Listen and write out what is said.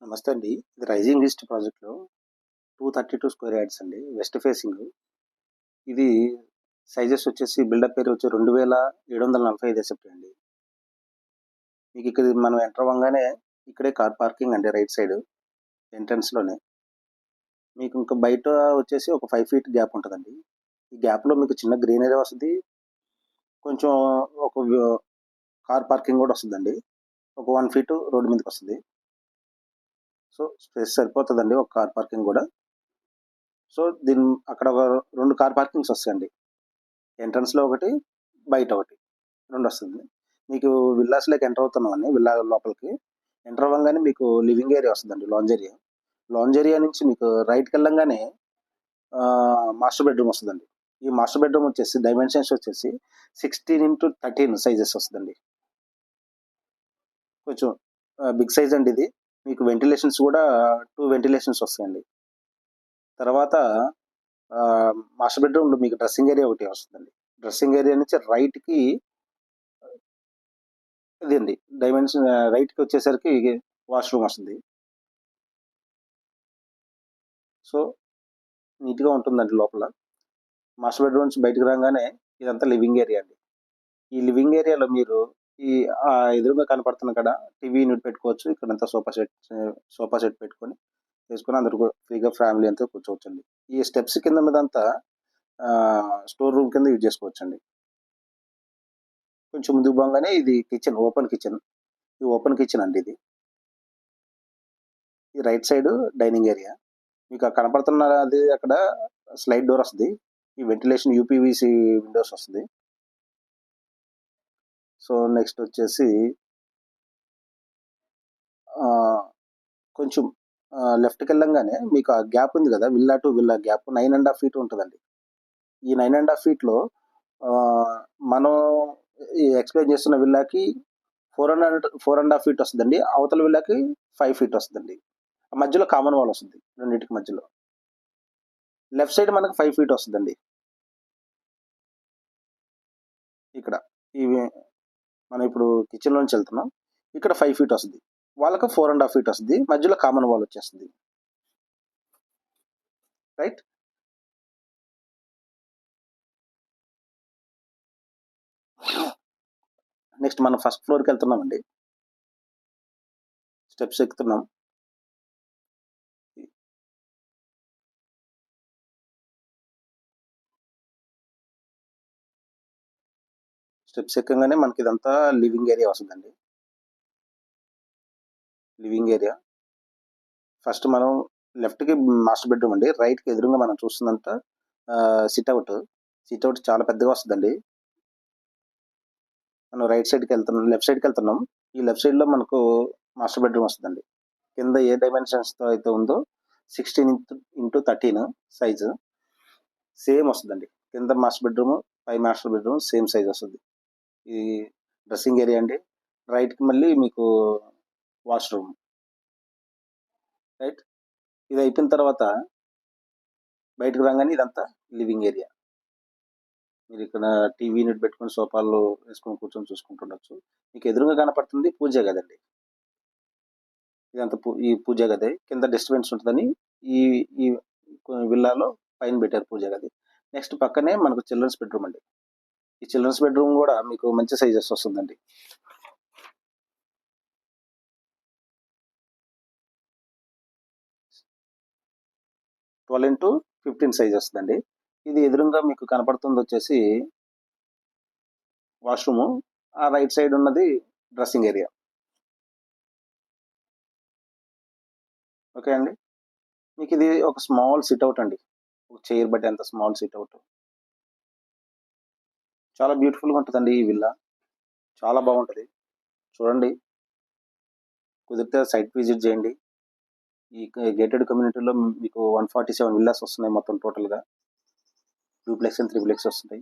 నమస్తే అండి. ఇది రైజింగ్ ఈస్ట్ ప్రాజెక్ట్‌లో 232 స్క్వేర్ యార్డ్స్ అండి. West facing. ఇది సైజెస్ వచ్చేసి బిల్డప్ ఏరియా వచ్చి 2745 ఎస్ఎఫ్టీ అండి. మీకు ఇక్కడ మనం ఎంటర్ అవ్వంగానే ఇక్కడే కార్ పార్కింగ్ అండి, రైట్ సైడ్ ఎంట్రన్స్‌లోనే. మీకు ఇంకా బయట వచ్చేసి ఒక 5 ఫీట్ గ్యాప్ ఉంటదండి. ఈ గ్యాప్‌లో మీకు చిన్న గ్రీన్ ఏరియా వస్తది. కొంచెం ఒక కార్ పార్కింగ్ కూడా వస్తదండి. ఒక 1 ఫీట్ రోడ్డు మీదకొస్తది. సో, స్పేస్ సరిపోతదండి ఒక కార్ పార్కింగ్ కూడా. సో, అక్కడ ఒక 2 కార్ పార్కింగ్స్ వస్తాయండి. ఎంట్రన్స్‌లో ఒకటి, బయట ఒకటి 2 వస్తుంది. మీకు విల్లాస్‌లోకి ఎంటర్ అవుతున్నామండి. విల్లా లోపలికి. ఎంటర్ అవ్వంగానే మీకు లివింగ్ ఏరియా వస్తదండి. Lounge area. లాంజ్ ఏరియా నుంచి మీకు రైట్‌కెళ్ళంగానే మాస్టర్ బెడ్‌రూమ్ వస్తదండి. ఈ మాస్టర్ బెడ్‌రూమ్ వచ్చేసి డైమెన్షన్స్ వచ్చేసి 16x13 సైజెస్ వస్తదండి. కొంచెం బిగ్ సైజ్ అండి ఇది. మీకు వెంటిలేషన్స్ కూడా 2 వెంటిలేషన్స్ వస్తాయండి. తర్వాత మాస్టర్ బెడ్‌రూమ్‌లో మీకు డ్రెస్సింగ్ ఏరియా ఒకటి వస్తదండి. డ్రెస్సింగ్ ఏరియా నుంచి రైట్‌కి ఇదండి డైమెన్షన్ రైట్‌కి వచ్చేసరికి వాష్‌రూమ్ వస్తుంది. సో, నీట్‌గా ఉంటుందండి లోపల. మాస్టర్ బెడ్‌రూమ్ నుంచి బయటకు రాగానే ఇదంతా లివింగ్ ఏరియా అండి. ఈ లివింగ్ ఏరియాలో మీరు ఈ ఎదురుగా కనపడుతున్న కాడ టీవీ యూనిట్ పెట్టుకోవచ్చు. ఇక్కడంతా సోఫా సెట్ పెట్టుకొని వేసుకొని అందరూ ఫ్రీగా ఫ్యామిలీ అంతా కూర్చోవచ్చండి. ఈ స్టెప్స్ కింద ఉన్నదంతా స్టోర్ రూమ్ కింద యూజ్ చేసుకోవచ్చండి. కొంచెం ముందుకు పోగానే ఇది కిచెన్, ఓపెన్ కిచెన్. ఈ ఓపెన్ కిచెన్ అండి ఇది. ఈ రైట్ సైడ్ డైనింగ్ ఏరియా. మీకు కనపడుతున్న అది అక్కడ స్లైడ్ డోర్ వస్తుంది. ఈ వెంటిలేషన్ యూపీవీసీ విండోస్ వస్తుంది. సో, నెక్స్ట్ వచ్చేసి కొంచెం లెఫ్ట్‌కి వెళ్ళంగానే మీకు ఆ గ్యాప్ ఉంది కదా, villa to villa gap 9.5 feet ఉంటుందండి. ఈ 9.5 ఫీట్‌లో మనం ఎక్స్ప్లెయిన్ చేస్తున్న విల్లాకి 4.5 ఫీట్ వస్తుందండి. అవతల విల్లాకి 5 ఫీట్ వస్తుందండి. మధ్యలో కామన్ వాల్ వస్తుంది రెండింటికి మధ్యలో. లెఫ్ట్ సైడ్ మనకు 5 ఫీట్ వస్తుందండి. ఇక్కడ ఇవి మనం ఇప్పుడు కిచెన్ నుంచి వెళ్తున్నాం. ఇక్కడ 5 ఫీట్ వస్తుంది. వాళ్ళకి 4.5 ఫీట్ వస్తుంది. మధ్యలో కామన్ వాల్ వచ్చేస్తుంది. రైట్. నెక్స్ట్ మనం ఫస్ట్ ఫ్లోర్కి వెళ్తున్నామండి. స్టెప్స్ ఎక్కుతున్నాం. స్టెప్స్ ఎక్కగానే మనకి ఇదంతా లివింగ్ ఏరియా వస్తుందండి. లివింగ్ ఏరియా ఫస్ట్ మనం లెఫ్ట్కి మాస్టర్ బెడ్రూమ్ అండి. రైట్కి ఎదురుగా మనం చూస్తుందంట సిట్అవుట్. సిట్అవుట్ చాలా పెద్దగా వస్తుందండి. మనం రైట్ సైడ్కి వెళ్తున్నాం, లెఫ్ట్ సైడ్కి వెళ్తున్నాం. ఈ లెఫ్ట్ సైడ్లో మనకు మాస్టర్ బెడ్రూమ్ వస్తుందండి. కింద ఏ డైమెన్షన్స్తో అయితే ఉందో 16x13 సైజు సేమ్ వస్తుందండి. కింద మాస్టర్ బెడ్రూమ్, పై మాస్టర్ బెడ్రూమ్ సేమ్ సైజ్ వస్తుంది. ఈ డ్రెస్సింగ్ ఏరియా అండి. రైట్కి మళ్ళీ మీకు వాష్రూమ్. రైట్. ఇది అయిపోయిన తర్వాత బయటకు రాగానే ఇదంతా లివింగ్ ఏరియా. మీరు ఇక్కడ టీవీ యూనిట్ పెట్టుకొని సోఫాల్లో వేసుకొని కూర్చొని చూసుకుంటుండొచ్చు. మీకు ఎదురుగా కనపడుతుంది పూజ గదండి. ఇదంతా ఈ పూజ గది. కింద డిస్టర్బెన్స్ ఉంటుందని ఈ ఈ విల్లాలో పైన పెట్టారు పూజ గది. నెక్స్ట్ పక్కనే మనకు చిల్డ్రన్స్ బెడ్రూమ్ అండి. ఈ చిల్డ్రన్స్ బెడ్రూమ్ కూడా మీకు మంచి సైజెస్ వస్తుందండి. <12 x 15 సైజ్ వస్తుందండి. ఇది ఎదురుగా మీకు కనపడుతుంది వచ్చేసి వాష్రూమ్. ఆ రైట్ సైడ్ ఉన్నది డ్రెస్సింగ్ ఏరియా. ఓకే అండి. మీకు ఇది ఒక స్మాల్ సిట్అవుట్ అండి. ఒక చైర్ బట్టి అంత స్మాల్ సిట్అవుట్. చాలా బ్యూటిఫుల్గా ఉంటుందండి ఈ విల్లా. చాలా బాగుంటుంది. చూడండి, కుదిరితే సైట్ విజిట్ చేయండి. ఈ గేటెడ్ కమ్యూనిటీలో మీకు 147 విల్లాస్ వస్తున్నాయి మొత్తం టోటల్గా. 2 ప్లెక్స్ అండ్ 3 ప్లెక్స్ వస్తున్నాయి.